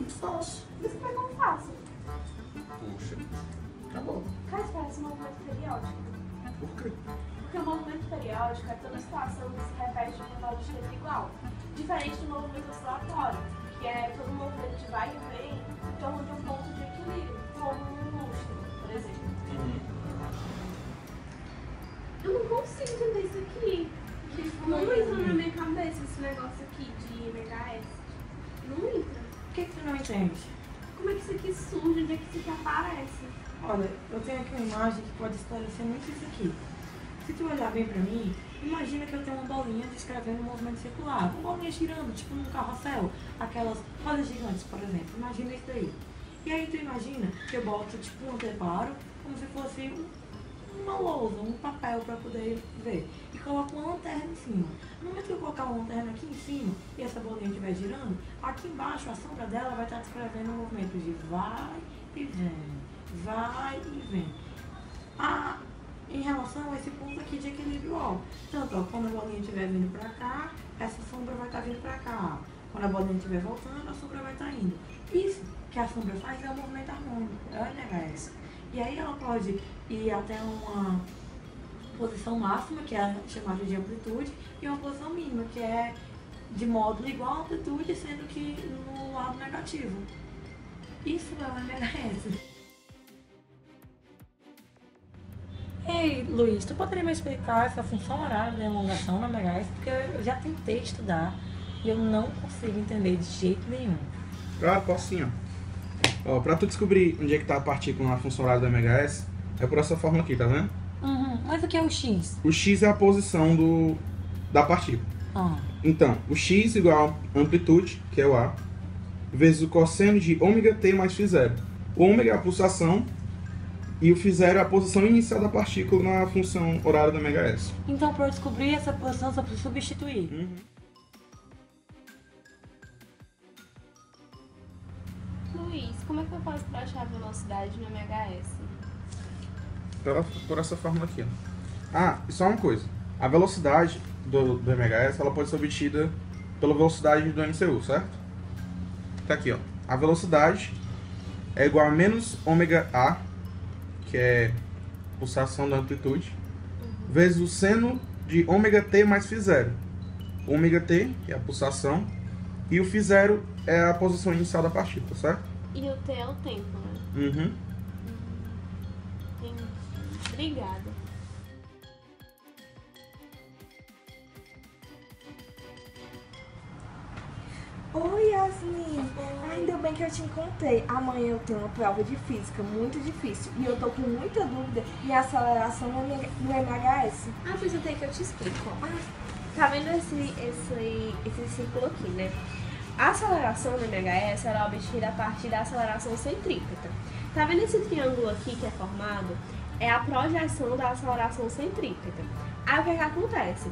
muito fácil. Mas como é que eu faço? Puxa, acabou. Cara, isso parece um movimento periódico. Por quê? Porque o movimento periódico é toda situação que se repete de um modo de tempo igual. Diferente do movimento oscilatório, que é todo movimento de vai e vem em torno de um ponto de equilíbrio, como um lustre, por exemplo. Eu não consigo entender isso aqui. Não entra na minha cabeça esse negócio aqui de MHS. Não entra. Por que tu não entende? Como é que isso aqui surge? Onde é que isso aqui aparece? Olha, eu tenho aqui uma imagem que pode esclarecer muito isso aqui. Se tu olhar bem pra mim, imagina que eu tenho uma bolinha descrevendo um movimento circular. Uma bolinha girando, tipo num carrossel. Aquelas rodas gigantes, por exemplo. Imagina isso daí. E aí tu imagina que eu boto tipo um anteparo, como se fosse uma lousa, um papel para poder ver. E coloco uma lanterna em cima. No momento que eu colocar uma lanterna aqui em cima e essa bolinha estiver girando, aqui embaixo a sombra dela vai estar descrevendo um movimento de vai e vem, vai e vem. Em relação a esse ponto aqui de equilíbrio, ó. Tanto, ó, quando a bolinha estiver vindo para cá, essa sombra vai estar vindo para cá. Quando a bolinha estiver voltando, a sombra vai estar indo. Isso que a sombra faz é o movimento harmônico, é o MHS. E aí ela pode ir até uma posição máxima, que é chamada de amplitude, e uma posição mínima, que é de módulo igual à amplitude, sendo que no lado negativo. Isso é o MHS. Ei, Luiz, tu poderia me explicar essa função horária da elongação no MHS? Porque eu já tentei estudar e eu não consigo entender de jeito nenhum. Claro, posso sim, ó. Pra tu descobrir onde é que tá a partícula na função horária do MHS, é por essa fórmula aqui, tá vendo? Mas o que é o X? O X é a posição da partícula. Então, o X igual a amplitude, que é o A, vezes o cosseno de ômega t mais φ0. O ômega é a pulsação e o φ0 é a posição inicial da partícula na função horária do MHS. Então, para eu descobrir essa posição, só preciso substituir. Luiz, como é que eu faço para achar a velocidade no MHS? Por essa fórmula aqui, ó. E só uma coisa. A velocidade do MHS, ela pode ser obtida pela velocidade do MCU, certo? Tá aqui, ó. A velocidade é igual a menos ômega A, que é pulsação da amplitude, vezes o seno de ômega t mais φ0. Ômega t, que é a pulsação, e o φ0 é a posição inicial da partícula, certo? E o T é o tempo, né? Entendi. Obrigada. Oi, Yasmin. Ainda bem que eu te encontrei. Amanhã eu tenho uma prova de física muito difícil e eu tô com muita dúvida em aceleração no MHS. Pois eu tenho que eu te explico. Tá vendo esse círculo aqui, né? A aceleração no MHS ela é obtida a partir da aceleração centrípeta. Tá vendo esse triângulo aqui que é formado? É a projeção da aceleração centrípeta. Aí o que acontece?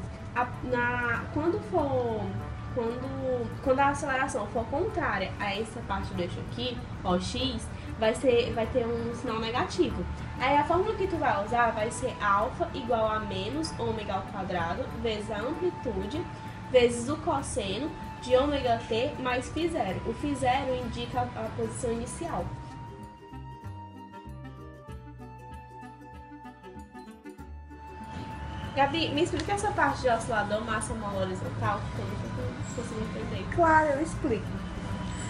Quando a aceleração for contrária a essa parte do eixo aqui, ó, x, vai ter um sinal negativo. Aí a fórmula que tu vai usar vai ser alfa igual a menos ômega ao quadrado vezes a amplitude vezes o cosseno de ômega t mais φ0. O φ0 indica a posição inicial. Gabi, me explica essa parte de oscilador massa molar horizontal, que eu não consigo entender. Claro, eu explico.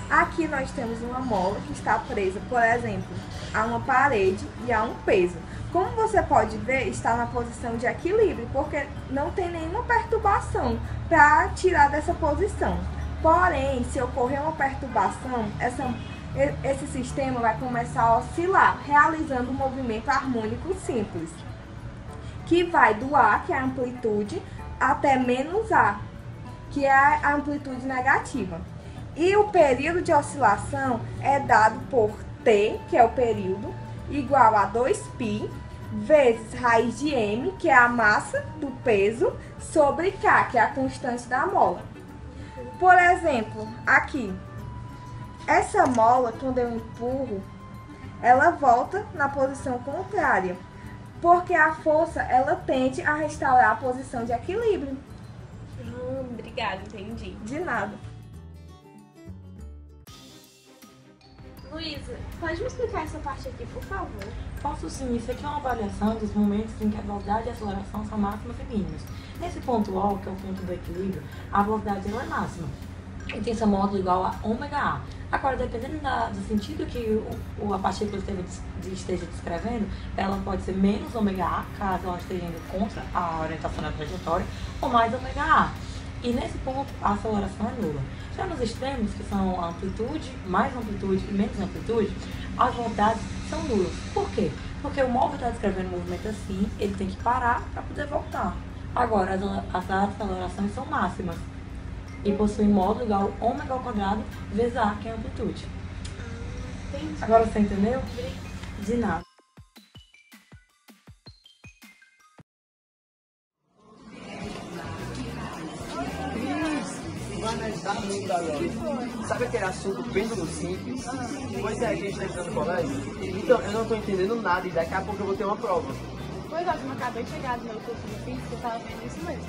Aqui nós temos uma mola que está presa, por exemplo, a uma parede e a um peso. Como você pode ver, está na posição de equilíbrio, porque não tem nenhuma perturbação para tirar dessa posição. Porém, se ocorrer uma perturbação, esse sistema vai começar a oscilar, realizando um movimento harmônico simples, que vai do A, que é a amplitude, até menos A, que é a amplitude negativa. E o período de oscilação é dado por T, que é o período, igual a 2π, vezes raiz de m, que é a massa do peso, sobre K, que é a constante da mola. Por exemplo, aqui, essa mola, quando eu empurro, ela volta na posição contrária, porque a força, ela tende a restaurar a posição de equilíbrio. Obrigada, entendi. De nada. Luísa, pode me explicar essa parte aqui, por favor? Posso sim, isso aqui é uma avaliação dos momentos em que a velocidade e a aceleração são máximas e mínimas. Nesse ponto O, que é o ponto do equilíbrio, a velocidade ela é máxima e tem seu módulo igual a ômega A. Agora, dependendo do sentido que a partícula esteja descrevendo, ela pode ser menos ômega A, caso ela esteja indo contra a orientação da trajetória, ou mais ômega A. E nesse ponto, a aceleração é nula. Já nos extremos, que são a amplitude, mais amplitude e menos amplitude, as velocidades são nulas. Por quê? Porque o móvel está descrevendo o movimento assim, ele tem que parar para poder voltar. Agora, as acelerações são máximas e possuem módulo igual a ômega ao quadrado vezes A, que é a amplitude. Entendi. Agora você entendeu? De nada. Sabe aquele assunto pêndulo simples? Pois é, a gente tá entrando no colégio. Então, eu não tô entendendo nada e daqui a pouco eu vou ter uma prova. Pois é, eu acabei de chegar no meu curso de física, eu tava vendo isso mesmo.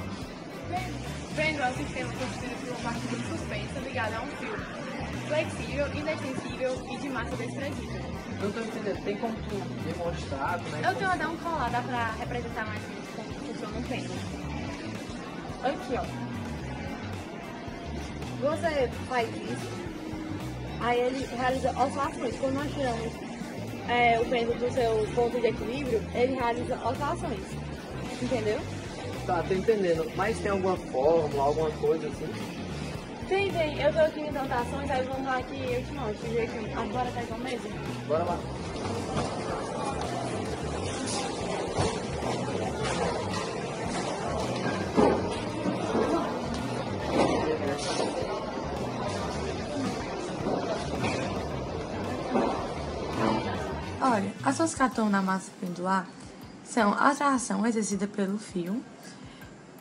Pêndulo é um sistema constituído por uma partícula suspensa ligada a um fio, flexível, inextensível e de massa desprezível. Eu não tô entendendo, tem como tu demonstrar como é que... Eu tenho até um colar, dá pra representar mais ou menos como funciona um pêndulo. Aqui, ó. Você faz isso, aí ele realiza oscilações. Quando nós tiramos o pêndulo do seu ponto de equilíbrio, ele realiza oscilações. Entendeu? Tá, tô entendendo. Mas tem alguma fórmula, alguma coisa assim? Tem. Eu tô aqui em anotações, aí vamos lá que eu te mostro. Agora tá igual mesmo? Bora lá. Olha, as forças que atuam na massa pendular são a atração exercida pelo fio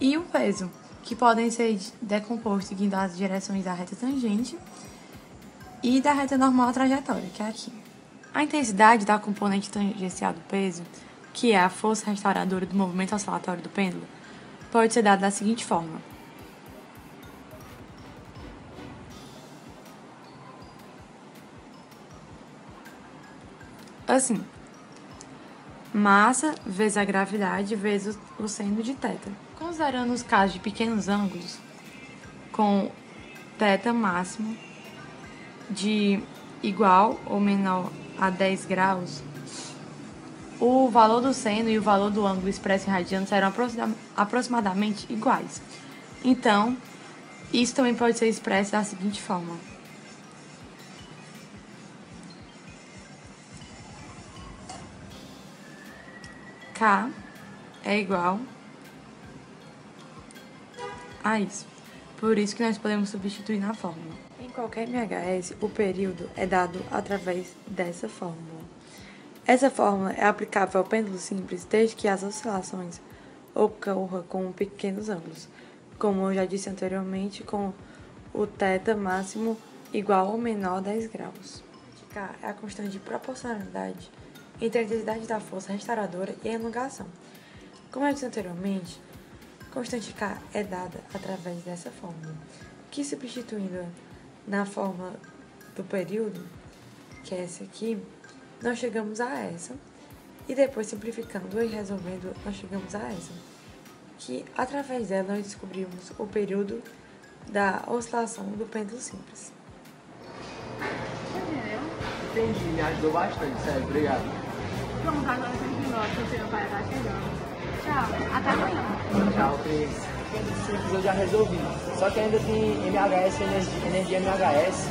e o peso, que podem ser decompostos seguindo as direções da reta tangente e da reta normal à trajetória, que é aqui. A intensidade da componente tangencial do peso, que é a força restauradora do movimento oscilatório do pêndulo, pode ser dada da seguinte forma. Assim, massa vezes a gravidade vezes o seno de θ. Considerando os casos de pequenos ângulos, com θ máximo de igual ou menor a 10 graus, o valor do seno e o valor do ângulo expresso em radianos serão aproximadamente iguais. Então, isso também pode ser expresso da seguinte forma. K é igual a isso. Por isso que nós podemos substituir na fórmula. Em qualquer MHS, o período é dado através dessa fórmula. Essa fórmula é aplicável ao pêndulo simples desde que as oscilações ocorram com pequenos ângulos, como eu já disse anteriormente, com o θ máximo igual ou menor a 10 graus. K é a constante de proporcionalidade entre a intensidade da força restauradora e a elongação. Como eu disse anteriormente, a constante K é dada através dessa fórmula, que substituindo na fórmula do período, que é essa aqui, nós chegamos a essa, e depois simplificando e resolvendo, nós chegamos a essa, que através dela nós descobrimos o período da oscilação do pêndulo simples. Entendeu? Entendi, me ajudou bastante, sério, obrigado. Vamos agora continuar, porque meu pai tá chegando. Tchau, até amanhã. Tchau, Cris. Pêndulo simples eu já resolvi. Só que ainda tem MHS, energia MHS.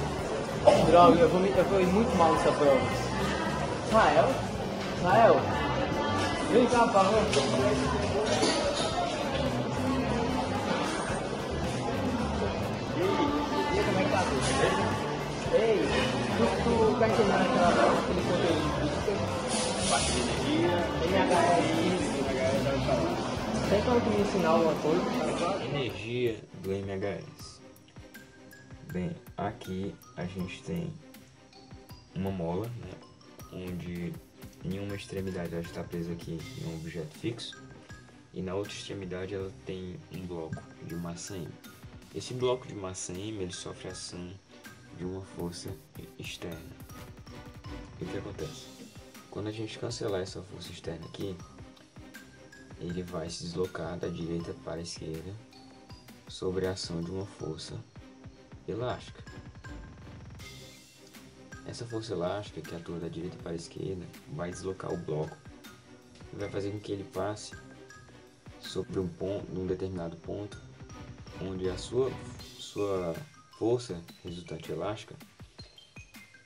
Droga, eu fui muito mal nessa prova. Israel, vem cá, por favor. E aí, como é que tá tudo, beleza? Ei, tu tá entendendo aquele conteúdo? Parte de energia, MHS, tem como tu me ensinar alguma coisa? Energia do MHS. Bem, aqui a gente tem uma mola, né, onde em uma extremidade ela está presa aqui em um objeto fixo e na outra extremidade ela tem um bloco de massa M. Esse bloco de massa M ele sofre ação de uma força externa. E o que acontece? Quando a gente cancelar essa força externa aqui, ele vai se deslocar da direita para a esquerda sobre a ação de uma força elástica. Essa força elástica que atua da direita para a esquerda vai deslocar o bloco e vai fazer com que ele passe sobre um determinado ponto onde a sua força resultante elástica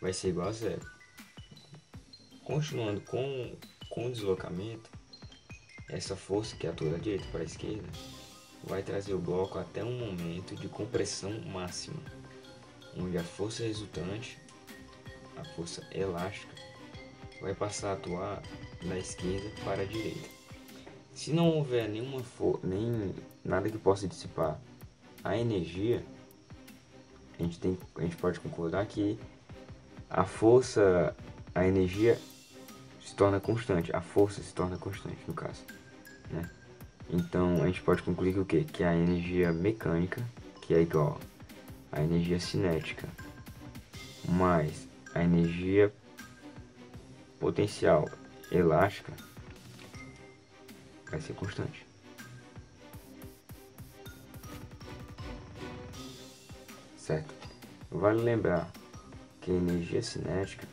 vai ser igual a zero. Continuando com o deslocamento, essa força que atua da direita para a esquerda vai trazer o bloco até um momento de compressão máxima, onde a força resultante, a força elástica, vai passar a atuar da esquerda para a direita. Se não houver nem nada que possa dissipar a energia, a gente pode concordar que a energia se torna constante, a força se torna constante no caso, né? Então a gente pode concluir que o quê? Que a energia mecânica, que é igual à energia cinética mais a energia potencial elástica vai ser constante. Certo? Vale lembrar que a energia cinética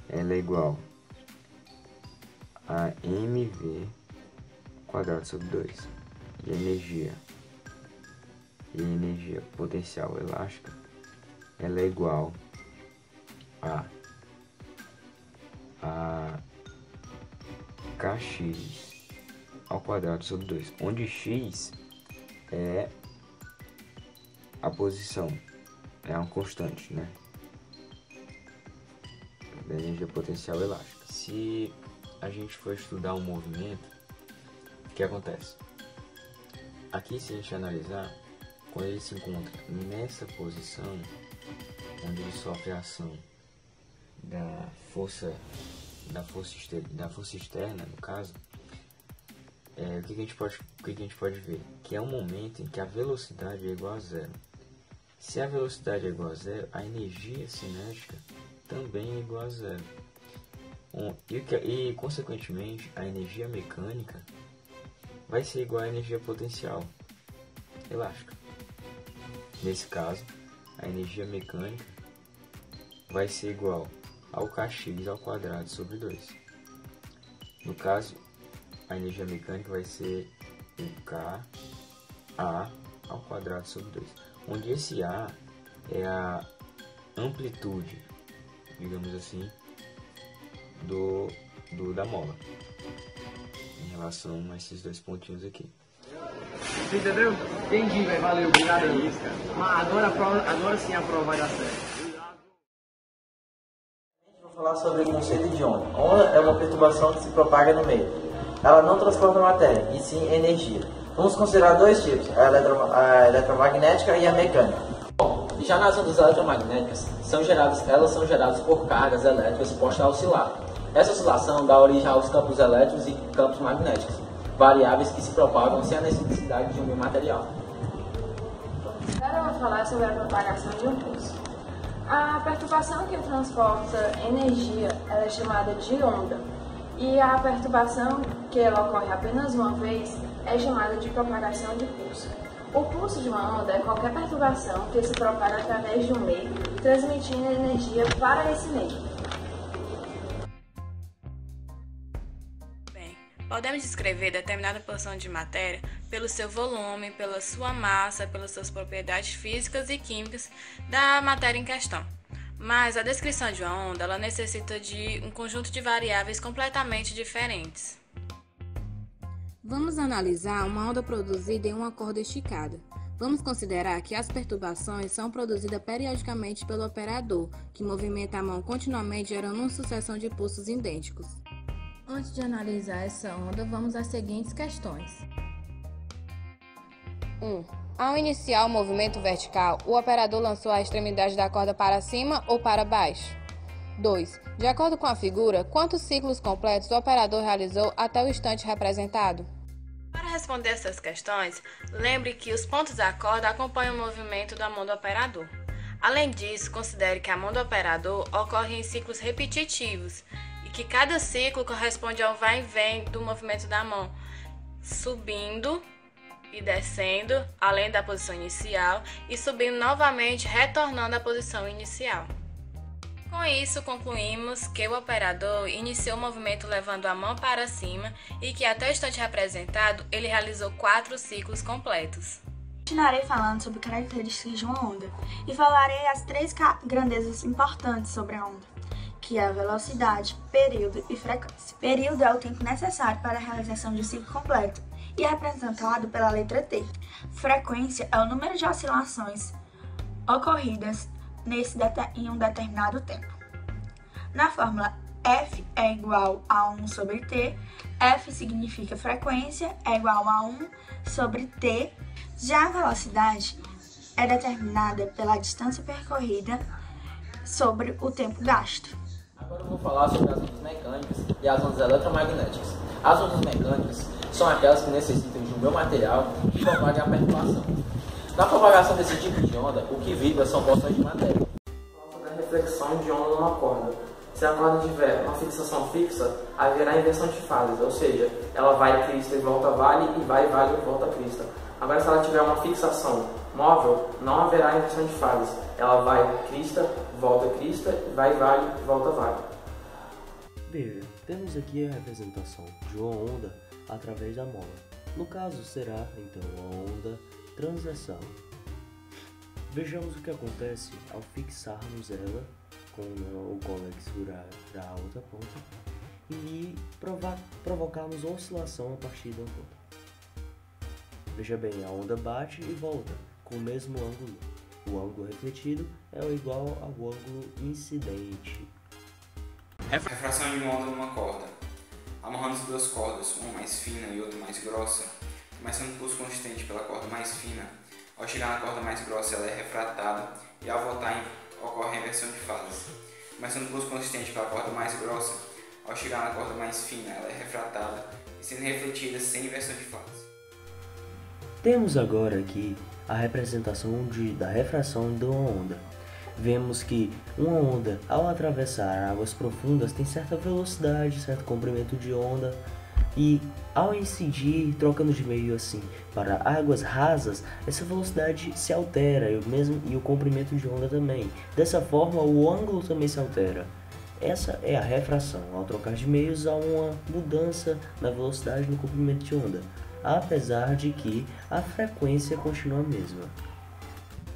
ela é igual a mv quadrado sobre 2 e a energia potencial elástica ela é igual a kx ao quadrado sobre 2, onde x é a posição, é uma constante, né, da energia potencial elástica. Se a gente for estudar um movimento, o que acontece? Aqui, se a gente analisar, quando ele se encontra nessa posição, onde ele sofre a ação da força externa, no caso, o que a gente pode ver? Que é um momento em que a velocidade é igual a zero. Se a velocidade é igual a zero, a energia cinética também é igual a zero. E consequentemente, a energia mecânica vai ser igual à energia potencial elástica. Nesse caso, a energia mecânica vai ser igual ao kx ao quadrado sobre 2. No caso, a energia mecânica vai ser o Ka ao quadrado sobre 2, onde esse A é a amplitude, digamos assim, da mola em relação a esses dois pontinhos aqui. Você entendeu? Entendi, velho. Valeu, obrigado aí. Mas agora sim a prova vai dar certo. Vou falar sobre o conceito de onda. Onda é uma perturbação que se propaga no meio. Ela não transporta matéria, e sim energia. Vamos considerar dois tipos, a eletromagnética e a mecânica. Bom, já nas ondas eletromagnéticas, elas são geradas por cargas elétricas postas a oscilar. Essa oscilação dá origem aos campos elétricos e campos magnéticos, variáveis que se propagam sem a necessidade de um meio material. Agora eu vou falar sobre a propagação de um pulso. A perturbação que transporta energia ela é chamada de onda, e a perturbação que ela ocorre apenas uma vez é chamada de propagação de pulso. O pulso de uma onda é qualquer perturbação que se propaga através de um meio, transmitindo energia para esse meio. Podemos descrever determinada porção de matéria pelo seu volume, pela sua massa, pelas suas propriedades físicas e químicas da matéria em questão. Mas a descrição de uma onda ela necessita de um conjunto de variáveis completamente diferentes. Vamos analisar uma onda produzida em uma corda esticada. Vamos considerar que as perturbações são produzidas periodicamente pelo operador, que movimenta a mão continuamente, gerando uma sucessão de pulsos idênticos. Antes de analisar essa onda, vamos às seguintes questões. 1. Ao iniciar o movimento vertical, o operador lançou a extremidade da corda para cima ou para baixo? 2. De acordo com a figura, quantos ciclos completos o operador realizou até o instante representado? Para responder essas questões, lembre que os pontos da corda acompanham o movimento da mão do operador. Além disso, considere que a mão do operador ocorre em ciclos repetitivos e que cada ciclo corresponde ao vai e vem do movimento da mão, subindo e descendo, além da posição inicial, e subindo novamente, retornando à posição inicial. Com isso, concluímos que o operador iniciou o movimento levando a mão para cima e que até o instante representado, ele realizou 4 ciclos completos. Continuarei falando sobre características de uma onda e falarei as 3 grandezas importantes sobre a onda, que é a velocidade, período e frequência. Período é o tempo necessário para a realização de um ciclo completo e é representado pela letra T. Frequência é o número de oscilações ocorridas em um determinado tempo. Na fórmula F é igual a 1 sobre T, F significa frequência, é igual a 1 sobre T. Já a velocidade é determinada pela distância percorrida sobre o tempo gasto. Agora eu vou falar sobre as ondas mecânicas e as ondas eletromagnéticas. As ondas mecânicas são aquelas que necessitam de um meio material que propague a perturbação. Na propagação desse tipo de onda, o que vibra são porções de matéria. Por causa da reflexão de onda numa corda. Se a corda tiver uma fixação fixa, haverá inversão de fases, ou seja, ela vai crista e volta vale e vai vale e volta crista. Agora, se ela tiver uma fixação móvel, não haverá inversão de fases. Ela vai crista, volta crista, vai vale e volta vale. Veja, temos aqui a representação de uma onda através da mola. No caso, será então a onda transversal. Vejamos o que acontece ao fixarmos ela com o cólex da outra ponta e provocarmos oscilação a partir da ponta. Veja bem, a onda bate e volta com o mesmo ângulo. O ângulo refletido é igual ao ângulo incidente. Refração de uma onda numa corda. Amarrando as 2 cordas, uma mais fina e outra mais grossa, começando o pulso consistente pela corda mais fina, ao chegar na corda mais grossa ela é refratada e ao voltar ocorre a inversão de fases. Começando o pulso consistente pela corda mais grossa, ao chegar na corda mais fina ela é refratada e sendo refletida sem inversão de fases. Temos agora aqui a representação da refração de uma onda. Vemos que uma onda, ao atravessar águas profundas, tem certa velocidade, certo comprimento de onda, e ao incidir, trocando de meio assim para águas rasas, essa velocidade se altera e o comprimento de onda também. Dessa forma, o ângulo também se altera. Essa é a refração. Ao trocar de meios, há uma mudança na velocidade e no comprimento de onda, apesar de que a frequência continua a mesma.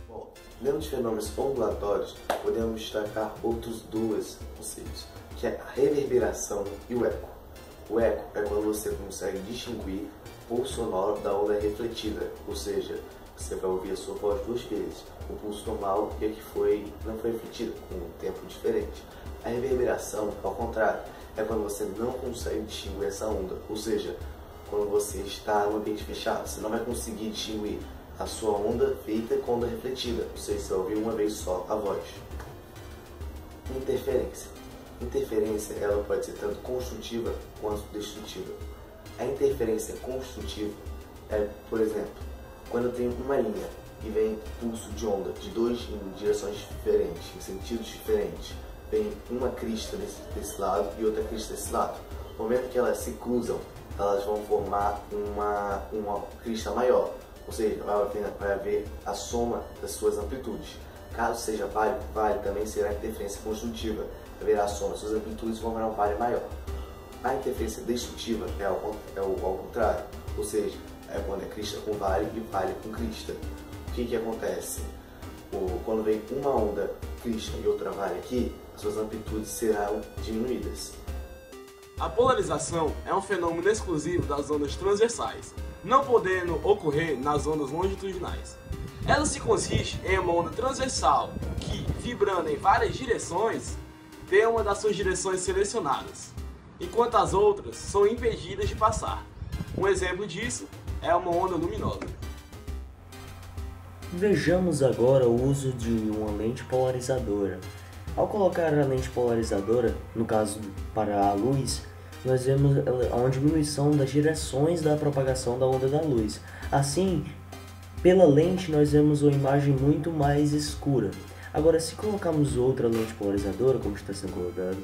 Bom, dentro de fenômenos ondulatórios, podemos destacar outros 2 conceitos, que é a reverberação e o eco. O eco é quando você consegue distinguir o pulso sonoro da onda refletida, ou seja, você vai ouvir a sua voz 2 vezes, o pulso normal e a que não foi refletida, com um tempo diferente. A reverberação, ao contrário, é quando você não consegue distinguir essa onda, ou seja, quando você está no ambiente fechado, você não vai conseguir distinguir a sua onda feita com a onda refletida, ou seja, você vai ouvir uma vez só a voz. Interferência. Interferência ela pode ser tanto construtiva quanto destrutiva. A interferência construtiva é, por exemplo, quando eu tenho uma linha e vem pulso de onda de 2 em direções diferentes, em sentidos diferentes, vem uma crista desse lado e outra crista desse lado. No momento que elas se cruzam, elas vão formar uma crista maior, ou seja, vai haver a soma das suas amplitudes. Caso seja vale, também será interferência construtiva, haverá a soma das suas amplitudes e formará um vale maior. A interferência destrutiva é ao contrário, ou seja, é quando é crista com vale e vale com crista. O que acontece? Quando vem uma onda crista e outra vale aqui, as suas amplitudes serão diminuídas. A polarização é um fenômeno exclusivo das ondas transversais, não podendo ocorrer nas ondas longitudinais. Ela se consiste em uma onda transversal que, vibrando em várias direções, tem uma das suas direções selecionadas, enquanto as outras são impedidas de passar. Um exemplo disso é uma onda luminosa. Vejamos agora o uso de uma lente polarizadora. Ao colocar a lente polarizadora, no caso para a luz, nós vemos uma diminuição das direções da propagação da onda da luz. Assim, pela lente nós vemos uma imagem muito mais escura. Agora, se colocarmos outra lente polarizadora, como está sendo colocado,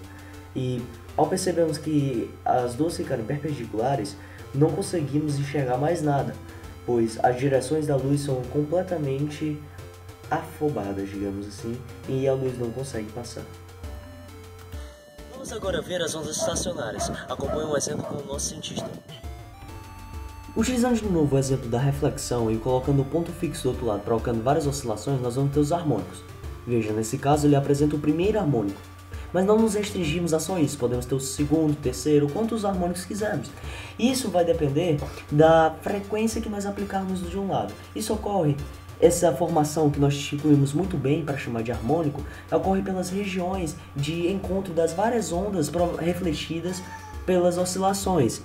e ao percebermos que as duas ficarem perpendiculares, não conseguimos enxergar mais nada, pois as direções da luz são completamente afobadas, digamos assim, e a luz não consegue passar. Vamos agora ver as ondas estacionárias. Acompanhe um exemplo com o nosso cientista. Utilizando de novo o exemplo da reflexão e colocando o ponto fixo do outro lado, provocando várias oscilações, nós vamos ter os harmônicos. Veja, nesse caso ele apresenta o primeiro harmônico. Mas não nos restringimos a só isso, podemos ter o segundo, o terceiro, quantos harmônicos quisermos. Isso vai depender da frequência que nós aplicarmos de um lado. Isso ocorre, essa formação que nós instituímos muito bem para chamar de harmônico, ocorre pelas regiões de encontro das várias ondas refletidas pelas oscilações.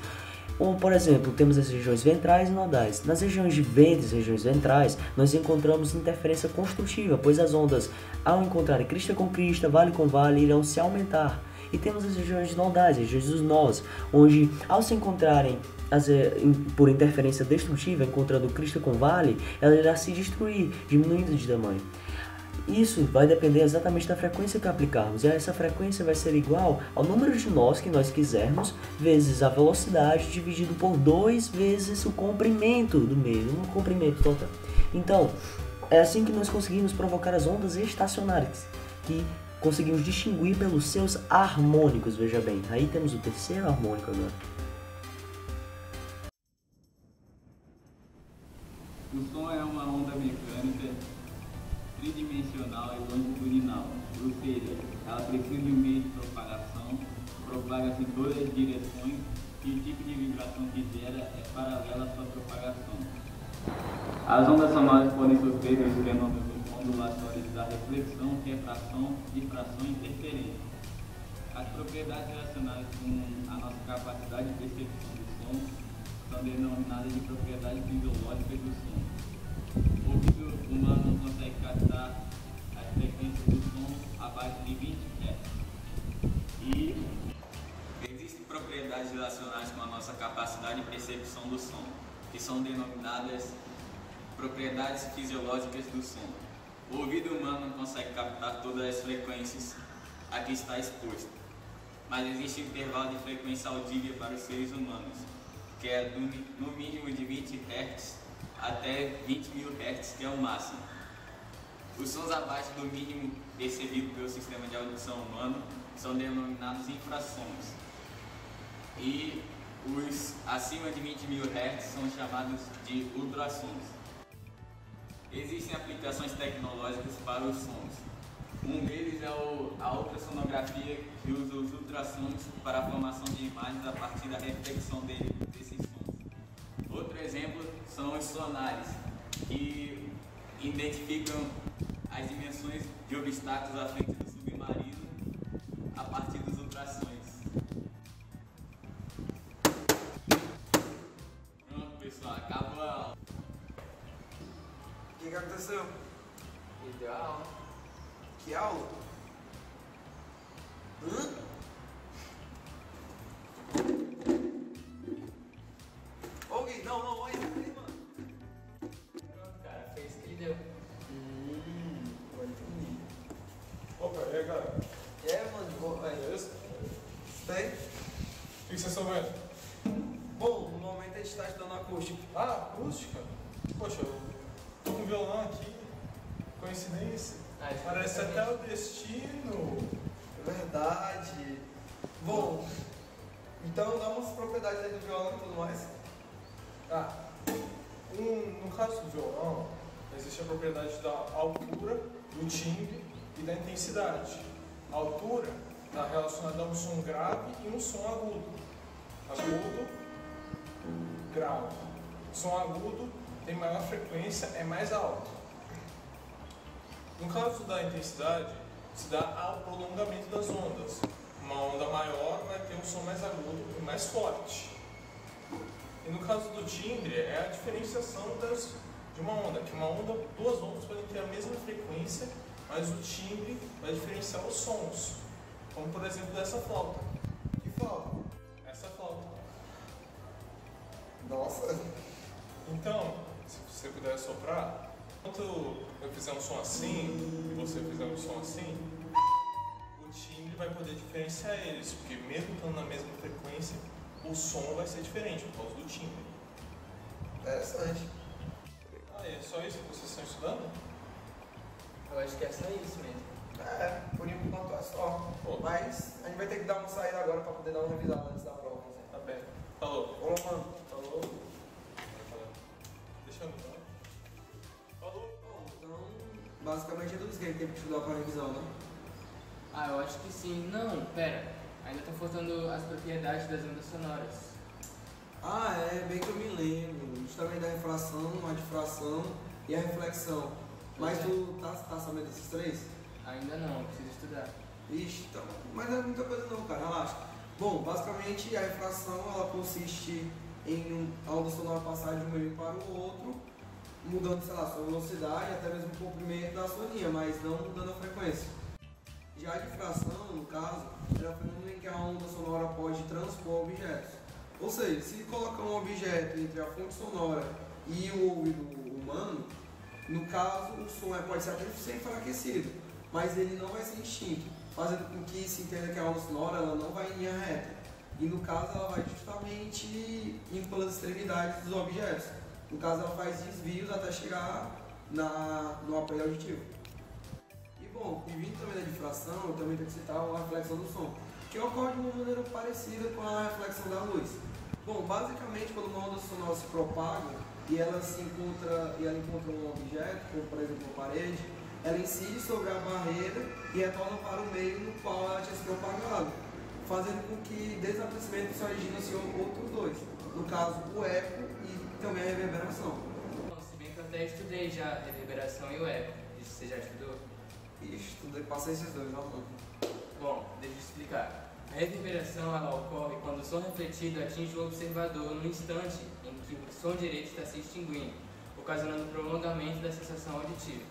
Ou, por exemplo, temos as regiões ventrais e nodais. Nas regiões de ventres e regiões ventrais, nós encontramos interferência construtiva, pois as ondas, ao encontrarem crista com crista, vale com vale, irão se aumentar. E temos as regiões nodais, as regiões dos nós, onde, ao se encontrarem por interferência destrutiva, encontrando crista com vale, ela irá se destruir, diminuindo de tamanho. Isso vai depender exatamente da frequência que aplicarmos, e essa frequência vai ser igual ao número de nós que nós quisermos, vezes a velocidade, dividido por 2 vezes o comprimento do meio, o comprimento total. Então, é assim que nós conseguimos provocar as ondas estacionárias, que conseguimos distinguir pelos seus harmônicos, veja bem. Aí temos o terceiro harmônico agora. O som é uma onda mecânica tridimensional e longitudinal, ou seja, ela precisa de um meio de propagação, propaga-se em todas as direções e o tipo de vibração que gera é paralela à sua propagação. As ondas sonoras podem sofrer os fenômenos ondulatórios da reflexão, refração, difração e interferência. As propriedades relacionadas com a nossa capacidade de percepção do som são denominadas de propriedades fisiológicas do som. O ouvido humano não consegue captar as frequências do som abaixo de 20 Hz. E existem propriedades relacionadas com a nossa capacidade de percepção do som, que são denominadas propriedades fisiológicas do som. O ouvido humano não consegue captar todas as frequências a que está exposto, mas existe um intervalo de frequência audível para os seres humanos, que é no mínimo de 20 Hz até 20.000 Hz, que é o máximo. Os sons abaixo do mínimo percebido pelo sistema de audição humano são denominados infrassons, e os acima de 20.000 Hz são chamados de ultrassons. Existem aplicações tecnológicas para os sons. Um deles é a ultrassonografia, que usa os ultrassons para a formação de imagens a partir da reflexão desses sons. Outro exemplo são os sonares, que identificam as dimensões de obstáculos à frente do submarino a partir dos ultrassons. Pronto, pessoal, acabou a aula. O que aconteceu? Ele deu a aula. Que aula? Ô Gui, não, olha aí, mano. Pronto, cara, fez o que ele deu. Agora entendi. Opa, e aí, galera? E aí, mano, beleza? Tem? O que vocês estão vendo? Bom, no momento a gente tá estudando acústica. Ah, acústica? Poxa, eu tô com violão aqui. Coincidência. Parece até o destino. Verdade. Bom, então dá umas propriedades aí do violão e tudo mais. No caso do violão, existe a propriedade da altura, do timbre e da intensidade. A altura está relacionada a um som grave e um som agudo. Agudo, grave. Som agudo tem maior frequência, é mais alto. No caso da intensidade, se dá ao prolongamento das ondas. Uma onda maior vai ter um som mais agudo e mais forte. E no caso do timbre, é a diferenciação de uma onda, que duas ondas podem ter a mesma frequência, mas o timbre vai diferenciar os sons. Como por exemplo dessa flauta. Que flauta? Essa flauta. Nossa. Então, se você puder soprar, enquanto eu fizer um som assim e você fizer um som assim, o timbre vai poder diferenciar eles, porque mesmo estando na mesma frequência, o som vai ser diferente por causa do timbre. Interessante. Ah, é só isso que vocês estão estudando? Eu acho que é só isso mesmo. É, por enquanto é só. Mas a gente vai ter que dar uma saída agora pra poder dar uma revisada antes da prova. Né? Tá bem. Falou. Ô, mano. Falou. Deixa eu ver. Falou. Então, basicamente é tudo isso que a gente tem que estudar pra revisão, né? Ah, eu acho que sim. Não, pera. Ainda tá faltando as propriedades das ondas sonoras. Ah, é, bem que eu me lembro. Justamente da refração, a difração e a reflexão. Mas tu tá sabendo desses três? Ainda não, preciso estudar. Ixi, então, mas não é muita coisa não, cara, relaxa. Bom, basicamente a refração ela consiste em a onda sonora passar de um meio para o outro, mudando, sei lá, sua velocidade, até mesmo o comprimento da sua linha, mas não mudando a frequência. Já a difração, no caso, é o fenômeno em que a onda sonora pode transpor objetos. Ou seja, se colocar um objeto entre a fonte sonora e o ouvido humano, no caso, o som pode ser até ser enfraquecido, mas ele não vai ser extinto, fazendo com que se entenda que a onda sonora ela não vai em linha reta. E no caso, ela vai justamente indo pelas extremidades dos objetos. No caso, ela faz desvios até chegar no aparelho auditivo. E bom, e vindo também da difração, eu também tenho que citar a reflexão do som, que ocorre de uma maneira parecida com a reflexão da luz. Bom, basicamente, quando uma onda sonora se propaga, e ela encontra um objeto, como por exemplo uma parede, ela incide sobre a barreira e retorna para o meio no qual ela tinha se propagado, fazendo com que desaparecimento se origine-se outros dois, no caso o eco e também a reverberação. Bom, se bem que eu até estudei já a reverberação e o eco, isso você já estudou? Estudei, passei esses dois, não. Bom, deixa eu explicar. A reverberação ela ocorre quando o som refletido atinge o observador no instante em que o som direito está se extinguindo, ocasionando prolongamento da sensação auditiva.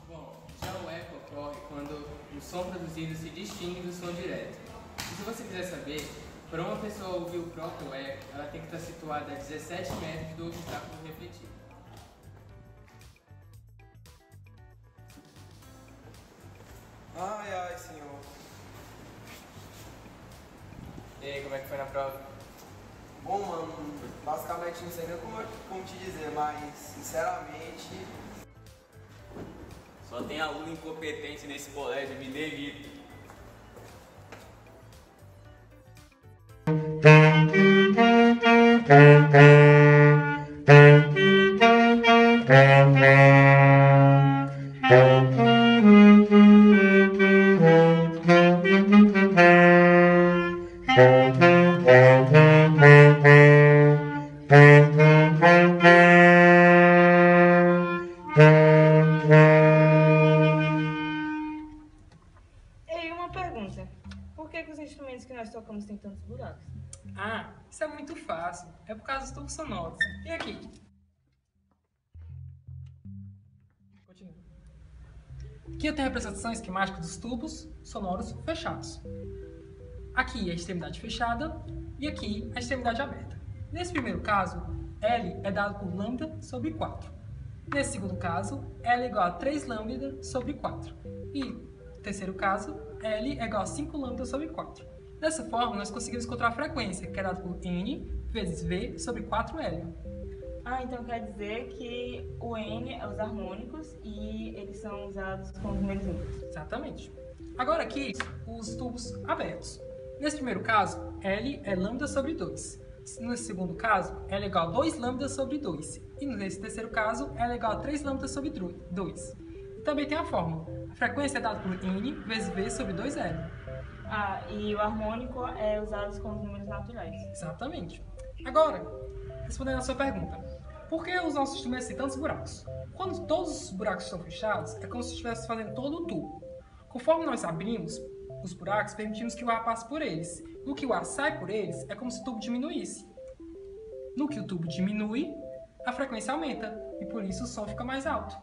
Bom, já o eco ocorre quando o som produzido se distingue do som direto. E se você quiser saber, para uma pessoa ouvir o próprio eco, ela tem que estar situada a 17 metros do obstáculo refletido. Ai, ai, senhor. E aí, como é que foi na prova? Bom, mano, basicamente não sei nem como te dizer, mas sinceramente... Só tem aluno incompetente nesse colégio, me demito. Ei, uma pergunta. Por que os instrumentos que nós tocamos têm tantos buracos? Ah, isso é muito fácil. É por causa dos tubos sonoros. E aqui? Continua. Aqui eu tenho a representação esquemática dos tubos sonoros fechados. Aqui a extremidade fechada e aqui a extremidade aberta. Nesse primeiro caso, L é dado por lambda sobre 4. Nesse segundo caso, L é igual a 3 lambda sobre 4. E no terceiro caso, L é igual a 5 lambda sobre 4. Dessa forma, nós conseguimos encontrar a frequência, que é dada por N vezes V sobre 4L. Ah, então quer dizer que o N é os harmônicos e eles são usados com os números ímpares. Exatamente. Agora aqui, os tubos abertos. Nesse primeiro caso, L é lambda sobre 2. Nesse segundo caso, L é igual a 2 lambda sobre 2. E nesse terceiro caso, L é igual a 3 lambda sobre 2. E também tem a fórmula. A frequência é dada por N vezes V sobre 2L. Ah, e o harmônico é usado com os números naturais. Exatamente. Agora, respondendo a sua pergunta. Por que os nossos instrumentos têm tantos buracos? Quando todos os buracos estão fechados, é como se estivesse fazendo todo o tubo. Conforme nós abrimos os buracos, permitimos que o ar passe por eles. No que o ar sai por eles, é como se o tubo diminuísse. No que o tubo diminui, a frequência aumenta e por isso o som fica mais alto.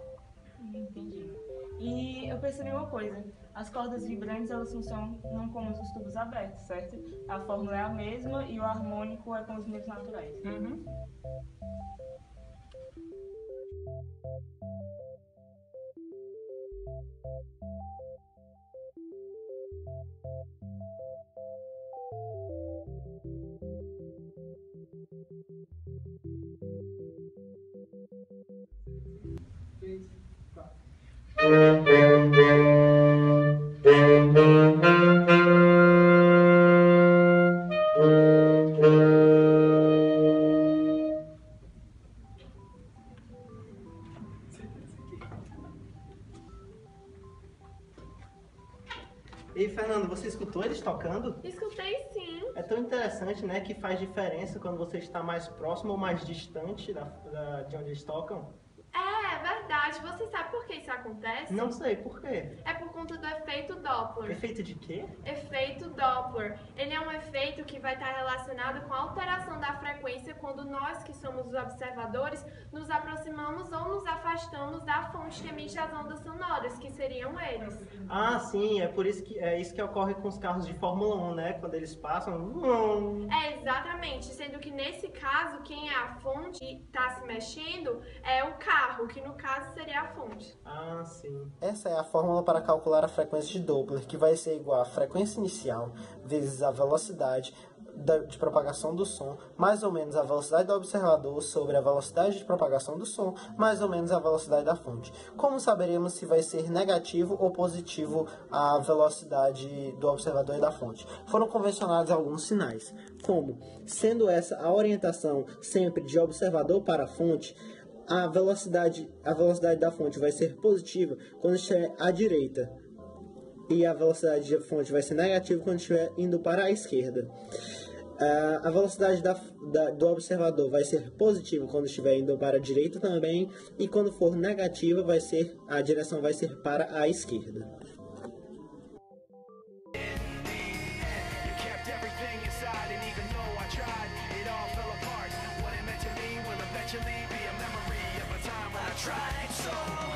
Entendi. E eu percebi uma coisa. As cordas vibrantes, elas funcionam não como os tubos abertos, certo? A fórmula é a mesma e o harmônico é com os números naturais. Uhum. Ei, Fernando, você escutou eles tocando? Escutei sim. É tão interessante, né, que faz diferença quando você está mais próximo ou mais distante de onde eles tocam. É verdade. Você sabe por que isso acontece? Não sei, por quê? É por conta do efeito Doppler. Efeito de quê? Efeito Doppler. Ele é um efeito que vai estar relacionado com a alteração da frequência quando nós, que somos os observadores, nos aproximamos ou nos afastamos da fonte que emite as ondas sonoras, que seriam eles. Ah, sim, é isso que ocorre com os carros de Fórmula 1, né? Quando eles passam... É, exatamente. Sendo que nesse caso, quem é a fonte e está se mexendo é o carro, que no caso seria a fonte. Ah, sim. Essa é a fórmula para calcular a frequência de Doppler, que vai ser igual à frequência inicial vezes a velocidade de propagação do som, mais ou menos a velocidade do observador sobre a velocidade de propagação do som, mais ou menos a velocidade da fonte. Como saberemos se vai ser negativo ou positivo a velocidade do observador e da fonte? Foram convencionados alguns sinais, como, sendo essa a orientação sempre de observador para a fonte, a velocidade da fonte vai ser positiva quando estiver à direita, e a velocidade da fonte vai ser negativa quando estiver indo para a esquerda. A velocidade do observador vai ser positiva quando estiver indo para a direita também, e quando for negativa a direção vai ser para a esquerda. Tried so